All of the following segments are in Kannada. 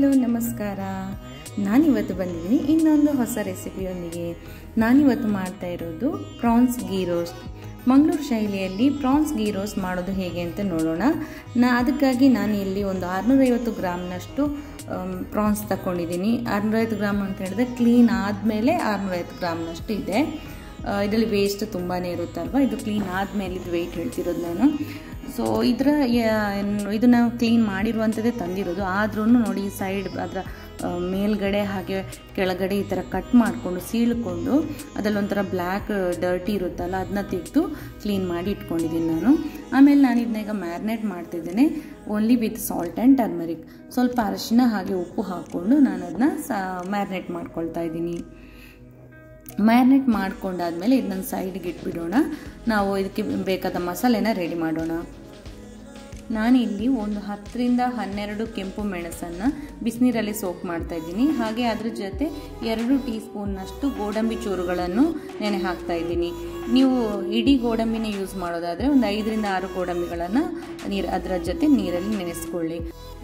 ಹಲೋ ನಮಸ್ಕಾರ. ನಾನಿವತ್ತು ಬಂದಿದ್ದೀನಿ ಇನ್ನೊಂದು ಹೊಸ ರೆಸಿಪಿಯೊಂದಿಗೆ. ನಾನಿವತ್ತು ಮಾಡ್ತಾ ಇರೋದು ಪ್ರಾನ್ಸ್ ಗೀ ರೋಸ್ಟ್. ಮಂಗಳೂರು ಶೈಲಿಯಲ್ಲಿ ಪ್ರಾನ್ಸ್ ಗೀ ರೋಸ್ಟ್ ಮಾಡೋದು ಹೇಗೆ ಅಂತ ನೋಡೋಣ. ಅದಕ್ಕಾಗಿ ನಾನು ಇಲ್ಲಿ ಒಂದು 650 ಗ್ರಾಮ್ನಷ್ಟು ಪ್ರಾನ್ಸ್ ತಗೊಂಡಿದ್ದೀನಿ. 650 ಗ್ರಾಮ್ ಅಂತ ಹೇಳಿದ್ರೆ ಕ್ಲೀನ್ ಆದಮೇಲೆ 650 ಗ್ರಾಮ್ನಷ್ಟು ಇದೆ. ಇದರಲ್ಲಿ ವೇಸ್ಟ್ ತುಂಬಾ ಇರುತ್ತಲ್ವ, ಇದು ಕ್ಲೀನ್ ಆದಮೇಲೆ ಇದು ವೆಯ್ಟ್ ಹೇಳ್ತಿರೋದು ನಾನು. ಸೊ ಇದು ನಾವು ಕ್ಲೀನ್ ಮಾಡಿರುವಂಥದ್ದೇ ತಂದಿರೋದು. ಆದ್ರೂ ನೋಡಿ ಈ ಸೈಡ್ ಅದರ ಮೇಲ್ಗಡೆ ಹಾಗೆ ಕೆಳಗಡೆ ಈ ಥರ ಕಟ್ ಮಾಡಿಕೊಂಡು ಸೀಳ್ಕೊಂಡು ಅದರಲ್ಲೊಂಥರ ಬ್ಲ್ಯಾಕ್ ಡರ್ಟಿ ಇರುತ್ತಲ್ಲ ಅದನ್ನ ತೆಗೆದು ಕ್ಲೀನ್ ಮಾಡಿ ಇಟ್ಕೊಂಡಿದ್ದೀನಿ ನಾನು. ಆಮೇಲೆ ನಾನು ಇದನ್ನ ಈಗ ಮ್ಯಾರಿನೇಟ್ ಮಾಡ್ತಿದ್ದೇನೆ only with salt and turmeric. ಸ್ವಲ್ಪ ಅರಿಶಿನ ಹಾಗೆ ಉಪ್ಪು ಹಾಕ್ಕೊಂಡು ನಾನು ಅದನ್ನ ಮ್ಯಾರಿನೇಟ್ ಮಾಡ್ಕೊಳ್ತಾ ಇದ್ದೀನಿ. ಮ್ಯಾರಿನೇಟ್ ಮಾಡ್ಕೊಂಡಾದ್ಮೇಲೆ ಇದನ್ನ ಸೈಡ್ಗೆ ಇಟ್ಬಿಡೋಣ. ನಾವು ಇದಕ್ಕೆ ಬೇಕಾದ ಮಸಾಲೆನ ರೆಡಿ ಮಾಡೋಣ. ನಾನಿಲ್ಲಿ ಒಂದು 10ರಿಂದ 12 ಕೆಂಪು ಮೆಣಸನ್ನು ಬಿಸಿನೀರಲ್ಲಿ ಸೋಕ್ ಮಾಡ್ತಾ ಇದ್ದೀನಿ. ಹಾಗೆ ಅದ್ರ ಜೊತೆ 2 ಟೀ ಸ್ಪೂನ್ನಷ್ಟು ಗೋಡಂಬಿ ಚೂರುಗಳನ್ನು ನೆನೆ ಹಾಕ್ತಾ ಇದ್ದೀನಿ. ನೀವು ಇಡೀ ಗೋಡಂಬಿನೇ ಯೂಸ್ ಮಾಡೋದಾದರೆ ಒಂದು 5ರಿಂದ 6 ಗೋಡಂಬಿಗಳನ್ನು ಅದರ ಜೊತೆ ನೀರಲ್ಲಿ ನೆನೆಸ್ಕೊಳ್ಳಿ.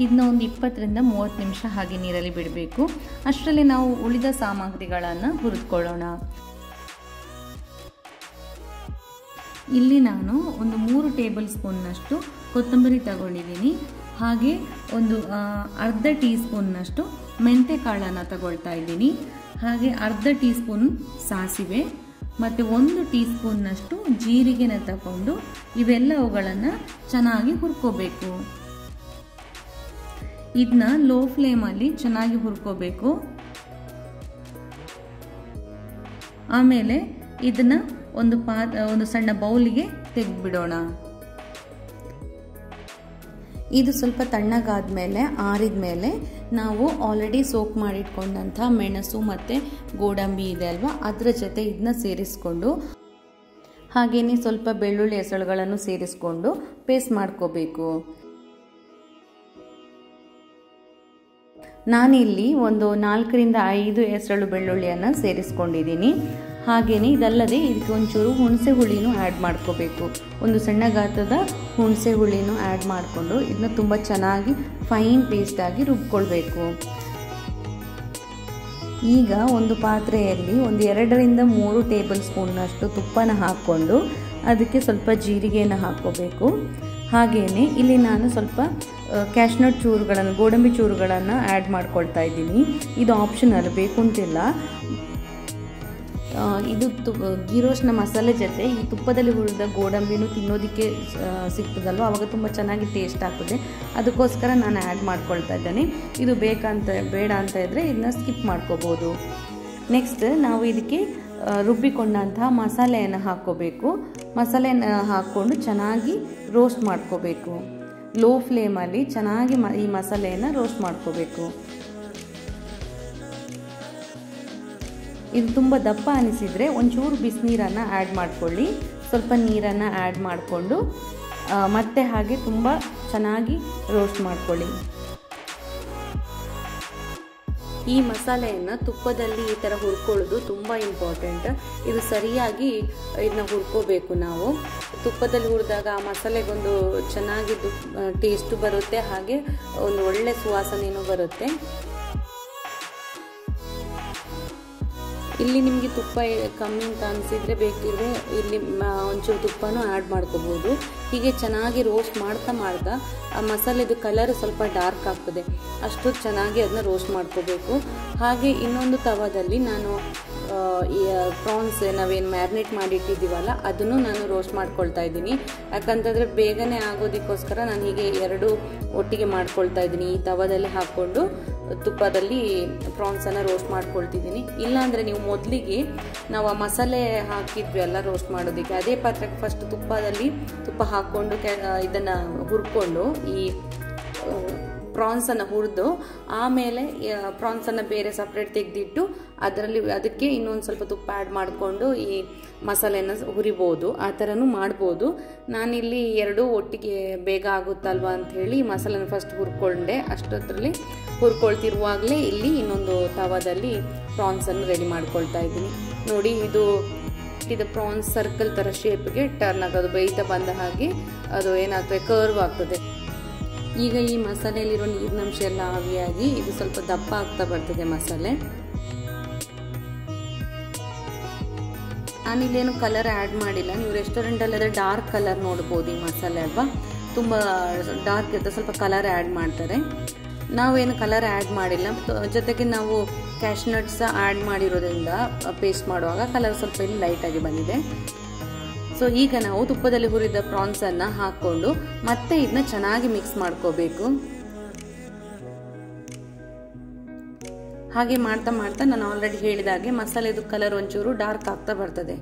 ಇದನ್ನ ಒಂದು 20ರಿಂದ 30 ನಿಮಿಷ ಹಾಗೆ ನೀರಲ್ಲಿ ಬಿಡಬೇಕು. ಅಷ್ಟರಲ್ಲಿ ನಾವು ಉಳಿದ ಸಾಮಗ್ರಿಗಳನ್ನು ಹುರಿದುಕೊಳ್ಳೋಣ. ಇಲ್ಲಿ ನಾನು ಒಂದು 3 ಟೇಬಲ್ ಸ್ಪೂನ್ನಷ್ಟು ಕೊತ್ತಂಬರಿ ತಗೊಂಡಿದ್ದೀನಿ. ಹಾಗೆ ಒಂದು ಅರ್ಧ ಟೀ ಸ್ಪೂನ್ನಷ್ಟು ಮೆಂತೆ ಕಾಳನ್ನು ತಗೊಳ್ತಾ ಇದ್ದೀನಿ. ಹಾಗೆ ಅರ್ಧ ಟೀ ಸ್ಪೂನ್ ಸಾಸಿವೆ ಮತ್ತು 1 ಟೀ ಸ್ಪೂನ್ನಷ್ಟು ಜೀರಿಗೆನ ತಗೊಂಡು ಇವೆಲ್ಲವುಗಳನ್ನು ಚೆನ್ನಾಗಿ ಹುರ್ಕೋಬೇಕು. ಇದನ್ನ ಲೋ ಫ್ಲೇಮಲ್ಲಿ ಚೆನ್ನಾಗಿ ಹುರ್ಕೋಬೇಕು. ಆಮೇಲೆ ಇದನ್ನ ಒಂದು ಸಣ್ಣ ಬೌಲಿಗೆ ತೆಗೆದುಬಿಡೋಣ. ಇದು ಸ್ವಲ್ಪ ತಣ್ಣಗಾದ್ಮೇಲೆ ಆರಿದ ಮೇಲೆ ನಾವು ಆಲ್ರೆಡಿ ಸೋಕ್ ಮಾಡಿಟ್ಕೊಂಡಂಥ ಮೆಣಸು ಮತ್ತು ಗೋಡಂಬಿ ಇದೆ ಅಲ್ವಾ, ಅದರ ಜೊತೆ ಇದನ್ನ ಸೇರಿಸ್ಕೊಂಡು ಹಾಗೇನೆ ಸ್ವಲ್ಪ ಬೆಳ್ಳುಳ್ಳಿ ಹೆಸರುಗಳನ್ನು ಸೇರಿಸ್ಕೊಂಡು ಪೇಸ್ಟ್ ಮಾಡ್ಕೋಬೇಕು. ನಾನಿಲ್ಲಿ ಒಂದು 4ರಿಂದ 5 ಹೆಸರು ಬೆಳ್ಳುಳ್ಳಿಯನ್ನು ಸೇರಿಸ್ಕೊಂಡಿದ್ದೀನಿ. ಹಾಗೆಯೇ ಇದಲ್ಲದೆ ಇದಕ್ಕೆ ಒಂಚೂರು ಹುಣಸೆ ಹುಳಿನೂ ಆ್ಯಡ್ ಮಾಡ್ಕೋಬೇಕು. ಒಂದು ಸಣ್ಣ ಗಾತ್ರದ ಹುಣಸೆ ಹುಳಿನೂ ಆ್ಯಡ್ ಮಾಡಿಕೊಂಡು ಇದನ್ನ ತುಂಬ ಚೆನ್ನಾಗಿ ಫೈನ್ ಪೇಸ್ಟಾಗಿ ರುಬ್ಕೊಳ್ಬೇಕು. ಈಗ ಒಂದು ಪಾತ್ರೆಯಲ್ಲಿ ಒಂದು 2ರಿಂದ 3 ಟೇಬಲ್ ಸ್ಪೂನ್ನಷ್ಟು ತುಪ್ಪನ ಹಾಕ್ಕೊಂಡು ಅದಕ್ಕೆ ಸ್ವಲ್ಪ ಜೀರಿಗೆಯನ್ನು ಹಾಕ್ಕೋಬೇಕು. ಹಾಗೆಯೇ ಇಲ್ಲಿ ನಾನು ಸ್ವಲ್ಪ ಕ್ಯಾಶ್ನಟ್ ಚೂರುಗಳನ್ನು, ಗೋಡಂಬಿ ಚೂರುಗಳನ್ನು ಆ್ಯಡ್ ಮಾಡ್ಕೊಳ್ತಾ ಇದ್ದೀನಿ. ಇದು ಆಪ್ಷನಲ್, ಬೇಕು ಅಂತಿಲ್ಲ. ಇದು ಗೀ ರೋಸ್ಟ್ನ ಮಸಾಲೆ ಜೊತೆ ಈ ತುಪ್ಪದಲ್ಲಿ ಹುರಿದ ಗೋಡಂಬಿನೂ ತಿನ್ನೋದಕ್ಕೆ ಸಿಗ್ತದಲ್ವ, ಆವಾಗ ತುಂಬ ಚೆನ್ನಾಗಿ ಟೇಸ್ಟ್ ಆಗ್ತದೆ. ಅದಕ್ಕೋಸ್ಕರ ನಾನು ಆ್ಯಡ್ ಮಾಡ್ಕೊಳ್ತಾ ಇದ್ದೇನೆ. ಇದು ಬೇಡ ಅಂತ ಇದ್ದರೆ ಇದನ್ನ ಸ್ಕಿಪ್ ಮಾಡ್ಕೋಬೋದು. ನೆಕ್ಸ್ಟ್ ನಾವು ಇದಕ್ಕೆ ರುಬ್ಬಿಕೊಂಡಂತಹ ಮಸಾಲೆಯನ್ನು ಹಾಕ್ಕೋಬೇಕು. ಮಸಾಲೆಯನ್ನು ಹಾಕ್ಕೊಂಡು ಚೆನ್ನಾಗಿ ರೋಸ್ಟ್ ಮಾಡ್ಕೋಬೇಕು. ಲೋ ಫ್ಲೇಮಲ್ಲಿ ಚೆನ್ನಾಗಿ ಈ ಮಸಾಲೆಯನ್ನು ರೋಸ್ಟ್ ಮಾಡ್ಕೋಬೇಕು. ಇದು ತುಂಬ ದಪ್ಪ ಅನಿಸಿದರೆ ಒಂಚೂರು ಬಿಸಿನೀರನ್ನು ಆ್ಯಡ್ ಮಾಡ್ಕೊಳ್ಳಿ. ಸ್ವಲ್ಪ ನೀರನ್ನು ಆ್ಯಡ್ ಮಾಡಿಕೊಂಡು ಮತ್ತೆ ಹಾಗೆ ತುಂಬ ಚೆನ್ನಾಗಿ ರೋಸ್ಟ್ ಮಾಡ್ಕೊಳ್ಳಿ. ಈ ಮಸಾಲೆಯನ್ನು ತುಪ್ಪದಲ್ಲಿ ಈ ಥರ ಹುರ್ಕೊಳ್ಳೋದು ತುಂಬ ಇಂಪಾರ್ಟೆಂಟ್. ಇದು ಸರಿಯಾಗಿ ಇದನ್ನ ಹುರ್ಕೋಬೇಕು. ನಾವು ತುಪ್ಪದಲ್ಲಿ ಹುರಿದಾಗ ಆ ಮಸಾಲೆಗೊಂದು ಚೆನ್ನಾಗಿದ್ದು ಟೇಸ್ಟು ಬರುತ್ತೆ, ಹಾಗೆ ಒಂದು ಒಳ್ಳೆ ಸುವಾಸನೆಯೂ ಬರುತ್ತೆ. ಇಲ್ಲಿ ನಿಮಗೆ ತುಪ್ಪ ಕಮ್ಮಿ ಅಂತ ಅನಿಸಿದರೆ ಬೇಕಿದ್ರೆ ಇಲ್ಲಿ ಒಂಚೂರು ತುಪ್ಪನೂ ಆ್ಯಡ್ ಮಾಡ್ಕೋಬೋದು. ಹೀಗೆ ಚೆನ್ನಾಗಿ ರೋಸ್ಟ್ ಮಾಡ್ತಾ ಆ ಮಸಾಲೆದು ಕಲರ್ ಸ್ವಲ್ಪ ಡಾರ್ಕ್ ಆಗ್ತದೆ, ಅಷ್ಟು ಚೆನ್ನಾಗಿ ಅದನ್ನ ರೋಸ್ಟ್ ಮಾಡ್ಕೋಬೇಕು. ಹಾಗೆ ಇನ್ನೊಂದು ತವಾದಲ್ಲಿ ನಾನು ಈ ಪ್ರಾನ್ಸ್ ನಾವೇನು ಮ್ಯಾರಿನೇಟ್ ಮಾಡಿಟ್ಟಿದ್ದೀವಲ್ಲ ಅದನ್ನು ನಾನು ರೋಸ್ಟ್ ಮಾಡ್ಕೊಳ್ತಾ ಇದ್ದೀನಿ. ಯಾಕಂತಂದರೆ ಬೇಗನೆ ಆಗೋದಕ್ಕೋಸ್ಕರ ನಾನು ಹೀಗೆ 2 ಒಟ್ಟಿಗೆ ಮಾಡ್ಕೊಳ್ತಾ ಇದ್ದೀನಿ. ಈ ತವಾದಲ್ಲಿ ಹಾಕ್ಕೊಂಡು ತುಪ್ಪದಲ್ಲಿ ಪ್ರಾನ್ಸನ್ನು ರೋಸ್ಟ್ ಮಾಡ್ಕೊಳ್ತಿದ್ದೀನಿ. ಇಲ್ಲಾಂದರೆ ನೀವು ಮೊದಲಿಗೆ ನಾವು ಆ ಮಸಾಲೆ ಹಾಕಿದ್ವಿ ಎಲ್ಲ ರೋಸ್ಟ್ ಮಾಡೋದಕ್ಕೆ, ಅದೇ ಪಾತ್ರಕ್ಕೆ ಫಸ್ಟ್ ತುಪ್ಪ ಹಾಕ್ಕೊಂಡು ಇದನ್ನು ಹುರ್ಕೊಂಡು ಈ ಪ್ರಾನ್ಸನ್ನು ಹುರಿದು ಆಮೇಲೆ ಪ್ರಾನ್ಸನ್ನು ಬೇರೆ ಸಪ್ರೇಟ್ ತೆಗೆದಿಟ್ಟು ಅದಕ್ಕೆ ಇನ್ನೊಂದು ಸ್ವಲ್ಪ ತುಪ್ಪ ಆ್ಯಡ್ ಮಾಡಿಕೊಂಡು ಈ ಮಸಾಲೆನ ಹುರಿಬೋದು. ಆ ಥರನೂ ಮಾಡ್ಬೋದು. ನಾನಿಲ್ಲಿ 2 ಒಟ್ಟಿಗೆ ಬೇಗ ಆಗುತ್ತಲ್ವ ಅಂಥೇಳಿ ಮಸಾಲೆನ ಫಸ್ಟ್ ಹುರ್ಕೊಂಡೆ. ಅಷ್ಟೊತ್ತರಲ್ಲಿ ಹುರ್ಕೊಳ್ತಿರುವಾಗಲೇ ಇಲ್ಲಿ ಇನ್ನೊಂದು ತವಾದಲ್ಲಿ ಪ್ರಾನ್ಸನ್ನು ರೆಡಿ ಮಾಡ್ಕೊಳ್ತಾ ಇದ್ದೀನಿ. ನೋಡಿ, ಇದು ಪ್ರಾನ್ಸ್ ಸರ್ಕಲ್ ಥರ ಶೇಪ್ಗೆ ಟರ್ನ್ ಆಗೋದು, ಬೇಯ್ತಾ ಬಂದ ಹಾಗೆ ಅದು ಏನಾಗ್ತದೆ, ಕರ್ವ್ ಆಗ್ತದೆ. ಈಗ ಈ ಮಸಾಲೆಯಲ್ಲಿರೋ ನೀರಿನಂಶ ಎಲ್ಲ ಆವಿಯಾಗಿ ಇದು ಸ್ವಲ್ಪ ದಪ್ಪ ಆಗ್ತಾ ಬರ್ತದೆ ಮಸಾಲೆ. ನಾನಿಲ್ಲೇನು ಕಲರ್ ಆ್ಯಡ್ ಮಾಡಿಲ್ಲ. ನೀವು ರೆಸ್ಟೋರೆಂಟಲ್ಲಾದರೆ ಡಾರ್ಕ್ ಕಲರ್ ನೋಡ್ಬೋದು ಈ ಮಸಾಲೆ ಅಲ್ವಾ, ತುಂಬ ಡಾರ್ಕ್ ಇರುತ್ತೆ, ಸ್ವಲ್ಪ ಕಲರ್ ಆ್ಯಡ್ ಮಾಡ್ತಾರೆ. ನಾವೇನು ಕಲರ್ ಆ್ಯಡ್ ಮಾಡಿಲ್ಲ. ಜೊತೆಗೆ ನಾವು ಕ್ಯಾಶ್ನಟ್ಸ್ ಆ್ಯಡ್ ಮಾಡಿರೋದ್ರಿಂದ ಪೇಸ್ಟ್ ಮಾಡುವಾಗ ಕಲರ್ ಸ್ವಲ್ಪ ಇಲ್ಲಿ ಲೈಟಾಗಿ ಬಂದಿದೆ. ಸೊ ಈಗ ನಾವು ತುಪ್ಪದಲ್ಲಿ ಹುರಿದ ಪ್ರಾನ್ಸನ್ನು ಹಾಕ್ಕೊಂಡು ಮತ್ತೆ ಇದನ್ನ ಚೆನ್ನಾಗಿ ಮಿಕ್ಸ್ ಮಾಡ್ಕೋಬೇಕು. ಹಾಗೆ ಮಾಡ್ತಾ ಮಾಡ್ತಾ ನಾನು ಆಲ್ರೆಡಿ ಹೇಳಿದಾಗೆ ಮಸಾಲೆದು ಕಲರ್ ಒಂಚೂರು ಡಾರ್ಕ್ ಆಗ್ತಾ ಬರ್ತದೆ.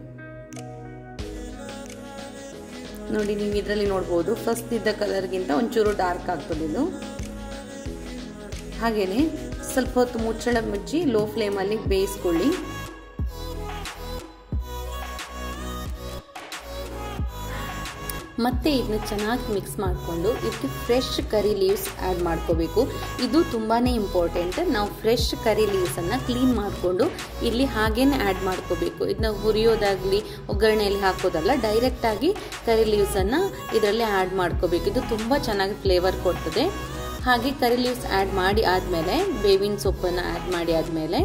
ನೋಡಿ, ನೀವು ಇದರಲ್ಲಿ ನೋಡ್ಬೋದು ಫಸ್ಟ್ ಇದ್ದ ಕಲರ್ಗಿಂತ ಒಂಚೂರು ಡಾರ್ಕ್ ಆಗ್ತದೆ ಇದು. ಹಾಗೇನೆ ಸ್ವಲ್ಪ ಹೊತ್ತು ಮುಚ್ಚಳ ಮುಚ್ಚಿ ಲೋ ಫ್ಲೇಮಲ್ಲಿ ಬೇಯಿಸ್ಕೊಳ್ಳಿ. ಮತ್ತೆ ಇದನ್ನ ಚೆನ್ನಾಗಿ ಮಿಕ್ಸ್ ಮಾಡಿಕೊಂಡು ಇದಕ್ಕೆ ಫ್ರೆಶ್ ಕರಿ ಲೀವ್ಸ್ ಆ್ಯಡ್ ಮಾಡ್ಕೋಬೇಕು. ಇದು ತುಂಬಾ ಇಂಪಾರ್ಟೆಂಟ್. ನಾವು ಫ್ರೆಶ್ ಕರಿ ಲೀವ್ಸನ್ನು ಕ್ಲೀನ್ ಮಾಡಿಕೊಂಡು ಇಲ್ಲಿ ಹಾಗೇನೆ ಆ್ಯಡ್ ಮಾಡ್ಕೋಬೇಕು. ಇದನ್ನ ಹುರಿಯೋದಾಗಲಿ ಒಗ್ಗರಣೆಯಲ್ಲಿ ಹಾಕೋದಲ್ಲ, ಡೈರೆಕ್ಟಾಗಿ ಕರಿ ಲೀವ್ಸನ್ನು ಇದರಲ್ಲಿ ಆ್ಯಡ್ ಮಾಡ್ಕೋಬೇಕು. ಇದು ತುಂಬ ಚೆನ್ನಾಗಿ ಫ್ಲೇವರ್ ಕೊಡ್ತದೆ. ಹಾಗೆ ಕರಿ ಲೀವ್ಸ್ ಆ್ಯಡ್ ಮಾಡಿ ಆದಮೇಲೆ ಬೇವಿನ ಸೊಪ್ಪನ್ನು ಆ್ಯಡ್ ಮಾಡಿ ಆದಮೇಲೆ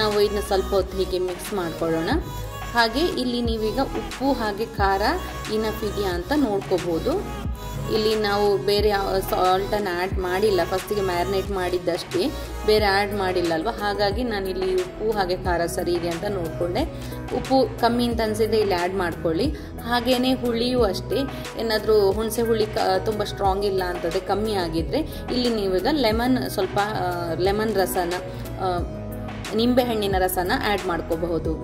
ನಾವು ಇದನ್ನ ಸ್ವಲ್ಪ ಹೊತ್ತು ಹೀಗೆ ಮಿಕ್ಸ್ ಮಾಡ್ಕೊಳ್ಳೋಣ. ಹಾಗೆ ಇಲ್ಲಿ ನೀವೀಗ ಉಪ್ಪು ಹಾಗೆ ಖಾರ ಇನಫ್ ಇದೆಯಾ ಅಂತ ನೋಡ್ಕೋಬೋದು. ಇಲ್ಲಿ ನಾವು ಬೇರೆ ಸಾಲ್ಟನ್ನು ಆ್ಯಡ್ ಮಾಡಿಲ್ಲ, ಫಸ್ಟಿಗೆ ಮ್ಯಾರಿನೇಟ್ ಮಾಡಿದ್ದಷ್ಟೇ, ಬೇರೆ ಆ್ಯಡ್ ಮಾಡಿಲ್ಲ ಅಲ್ವಾ. ಹಾಗಾಗಿ ನಾನಿಲ್ಲಿ ಉಪ್ಪು ಹಾಗೆ ಖಾರ ಸರಿ ಇದೆ ಅಂತ ನೋಡಿಕೊಂಡೆ. ಉಪ್ಪು ಕಮ್ಮಿ ಅಂತ ಅನಿಸಿದ್ರೆ ಇಲ್ಲಿ ಆ್ಯಡ್ ಮಾಡ್ಕೊಳ್ಳಿ. ಹಾಗೆಯೇ ಹುಳಿಯೂ ಅಷ್ಟೇ, ಏನಾದರೂ ಹುಣಸೆ ಹುಳಿ ತುಂಬ ಸ್ಟ್ರಾಂಗ್ ಇಲ್ಲ ಅಂತಂದರೆ ಕಮ್ಮಿ ಆಗಿದ್ದರೆ ಇಲ್ಲಿ ನೀವೀಗ ಸ್ವಲ್ಪ ಲೆಮನ್ ರಸನ, ನಿಂಬೆಹಣ್ಣಿನ ರಸನ ಆ್ಯಡ್ ಮಾಡ್ಕೋಬಹುದು.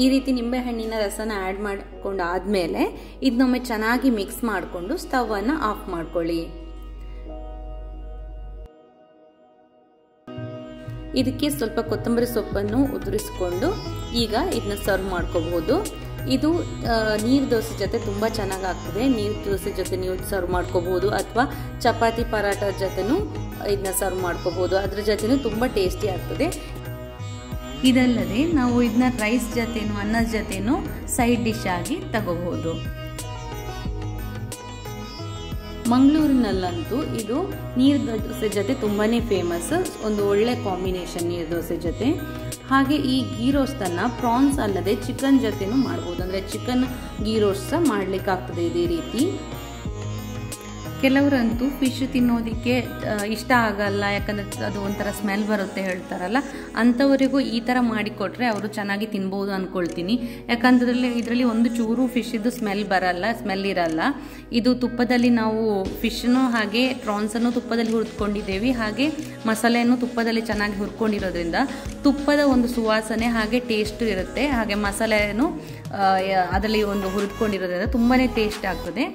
ಈ ರೀತಿ ನಿಂಬೆಹಣ್ಣಿನ ರಸನ ಆ್ಯಡ್ ಮಾಡಿಕೊಂಡು ಆದಮೇಲೆ ಇದನ್ನೊಮ್ಮೆ ಚೆನ್ನಾಗಿ ಮಿಕ್ಸ್ ಮಾಡಿಕೊಂಡು ಸ್ಟವನ್ನು ಆಫ್ ಮಾಡ್ಕೊಳ್ಳಿ. ಇದಕ್ಕೆ ಸ್ವಲ್ಪ ಕೊತ್ತಂಬರಿ ಸೊಪ್ಪನ್ನು ಉದುರಿಸಿಕೊಂಡು ಈಗ ಇದನ್ನ ಸರ್ವ್ ಮಾಡ್ಕೋಬಹುದು. ಇದು ನೀರು ದೋಸೆ ಜೊತೆ ತುಂಬ ಚೆನ್ನಾಗಿ ಆಗ್ತದೆ. ನೀರು ದೋಸೆ ಜೊತೆ ನೀವು ಸರ್ವ್ ಮಾಡ್ಕೋಬಹುದು ಅಥವಾ ಚಪಾತಿ ಪರಾಟದ ಜೊತೆನೂ ಇದನ್ನ ಸರ್ವ್ ಮಾಡ್ಕೋಬಹುದು. ಅದ್ರ ಜೊತೆನೂ ತುಂಬ ಟೇಸ್ಟಿ ಆಗ್ತದೆ. ಇದಲ್ಲದೆ ನಾವು ಇದನ್ನ ರೈಸ್ ಜೊತೆನೂ ಅನ್ನದ ಜೊತೆನೂ ಸೈಡ್ ಡಿಶ್ ಆಗಿ ತಗೋಬಹುದು. ಮಂಗಳೂರಿನಲ್ಲಂತೂ ಇದು ನೀರು ದೋಸೆ ಜೊತೆ ತುಂಬಾ ಫೇಮಸ್. ಒಂದು ಒಳ್ಳೆ ಕಾಂಬಿನೇಷನ್ ನೀರು ದೋಸೆ ಜೊತೆ. ಹಾಗೆ ಈ ಗೀ ರೋಸ್ಟನ್ನು ಪ್ರಾನ್ಸ್ ಅಲ್ಲದೆ ಚಿಕನ್ ಜೊತೆನೂ ಮಾಡ್ಬೋದು. ಅಂದರೆ ಚಿಕನ್ ಗೀ ರೋಸ್ಟ್ ಸಹ ಮಾಡಲಿಕ್ಕಾಗ್ತದೆ ಇದೇ ರೀತಿ. ಕೆಲವರಂತೂ ಫಿಶ್ ತಿನ್ನೋದಕ್ಕೆ ಇಷ್ಟ ಆಗಲ್ಲ, ಯಾಕಂದರೆ ಅದು ಒಂಥರ ಸ್ಮೆಲ್ ಬರುತ್ತೆ ಹೇಳ್ತಾರಲ್ಲ, ಅಂಥವರಿಗೂ ಈ ಥರ ಮಾಡಿಕೊಟ್ರೆ ಅವರು ಚೆನ್ನಾಗಿ ತಿನ್ಬೋದು ಅಂದ್ಕೊಳ್ತೀನಿ. ಯಾಕಂದ್ರೆ ಇದರಲ್ಲಿ ಒಂದು ಚೂರು ಫಿಶ್ದು ಸ್ಮೆಲ್ ಇರಲ್ಲ. ಇದು ತುಪ್ಪದಲ್ಲಿ ನಾವು ಫಿಶ್ನು ಹಾಗೆ ಪ್ರಾನ್ಸನ್ನು ತುಪ್ಪದಲ್ಲಿ ಹುರಿದುಕೊಂಡಿದ್ದೇವೆ. ಹಾಗೆ ಮಸಾಲೆಯನ್ನು ತುಪ್ಪದಲ್ಲಿ ಚೆನ್ನಾಗಿ ಹುರ್ಕೊಂಡಿರೋದ್ರಿಂದ ತುಪ್ಪದ ಒಂದು ಸುವಾಸನೆ ಹಾಗೆ ಟೇಸ್ಟು ಇರುತ್ತೆ. ಹಾಗೆ ಮಸಾಲೆಯನ್ನು ಅದರಲ್ಲಿ ಒಂದು ಹುರಿದುಕೊಂಡಿರೋದ್ರಿಂದ ತುಂಬಾ ಟೇಸ್ಟ್ ಆಗ್ತದೆ.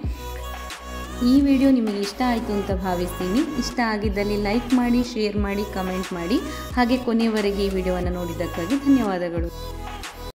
ಈ ವಿಡಿಯೋ ನಿಮಗೆ ಇಷ್ಟ ಆಯಿತು ಅಂತ ಭಾವಿಸ್ತೀನಿ. ಇಷ್ಟ ಆಗಿದ್ದಲ್ಲಿ ಲೈಕ್ ಮಾಡಿ, ಶೇರ್ ಮಾಡಿ, ಕಮೆಂಟ್ ಮಾಡಿ. ಹಾಗೆ ಕೊನೆಯವರೆಗೆ ಈ ವಿಡಿಯೋವನ್ನು ನೋಡಿದ್ದಕ್ಕಾಗಿ ಧನ್ಯವಾದಗಳು.